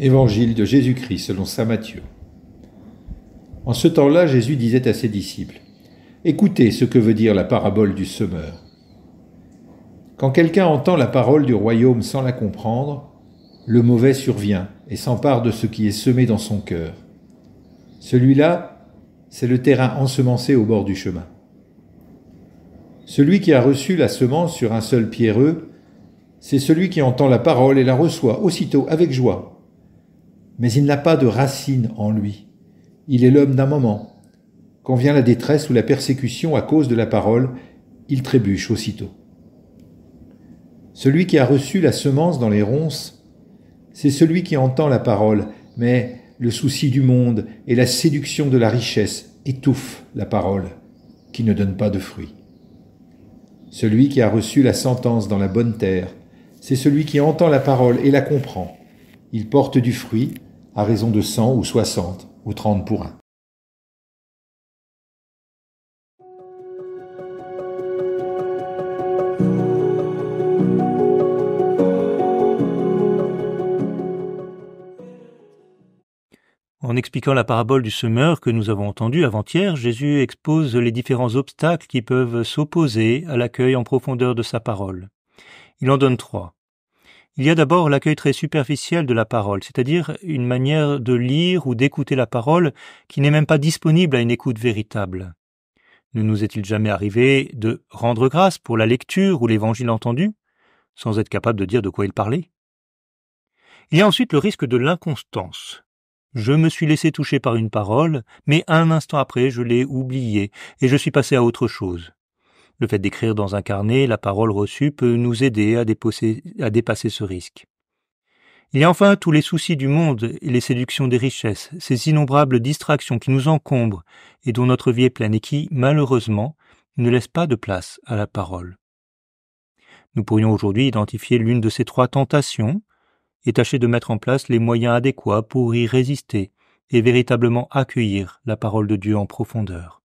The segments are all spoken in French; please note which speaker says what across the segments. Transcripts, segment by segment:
Speaker 1: Évangile de Jésus-Christ selon saint Matthieu. En ce temps-là, Jésus disait à ses disciples : « Écoutez ce que veut dire la parabole du semeur. Quand quelqu'un entend la parole du royaume sans la comprendre, le mauvais survient et s'empare de ce qui est semé dans son cœur. Celui-là, c'est le terrain ensemencé au bord du chemin. Celui qui a reçu la semence sur un sol pierreux, c'est celui qui entend la parole et la reçoit aussitôt avec joie. Mais il n'a pas de racine en lui. Il est l'homme d'un moment. Quand vient la détresse ou la persécution à cause de la parole, il trébuche aussitôt. Celui qui a reçu la semence dans les ronces, c'est celui qui entend la parole, mais le souci du monde et la séduction de la richesse étouffent la parole, qui ne donne pas de fruits. Celui qui a reçu la sentence dans la bonne terre, c'est celui qui entend la parole et la comprend. Il porte du fruit, à raison de 100 ou 60 ou 30 pour un.
Speaker 2: En expliquant la parabole du semeur que nous avons entendue avant-hier, Jésus expose les différents obstacles qui peuvent s'opposer à l'accueil en profondeur de sa parole. Il en donne 3. Il y a d'abord l'accueil très superficiel de la parole, c'est-à-dire une manière de lire ou d'écouter la parole qui n'est même pas disponible à une écoute véritable. Ne nous est-il jamais arrivé de rendre grâce pour la lecture ou l'évangile entendu, sans être capable de dire de quoi il parlait ? Il y a ensuite le risque de l'inconstance. Je me suis laissé toucher par une parole, mais un instant après je l'ai oubliée et je suis passé à autre chose. Le fait d'écrire dans un carnet la parole reçue peut nous aider à dépasser ce risque. Il y a enfin tous les soucis du monde et les séductions des richesses, ces innombrables distractions qui nous encombrent et dont notre vie est pleine et qui, malheureusement, ne laissent pas de place à la parole. Nous pourrions aujourd'hui identifier l'une de ces 3 tentations et tâcher de mettre en place les moyens adéquats pour y résister et véritablement accueillir la parole de Dieu en profondeur.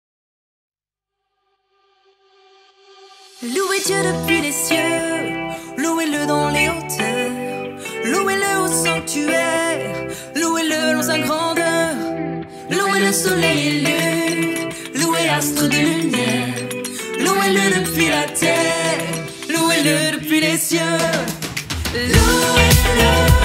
Speaker 3: Louez Dieu depuis les cieux, louez-le dans les hauteurs, louez-le au sanctuaire, louez-le dans sa grandeur, louez le soleil et lune, louez l'astre de lumière, louez-le depuis la terre, louez-le depuis les cieux, louez-le.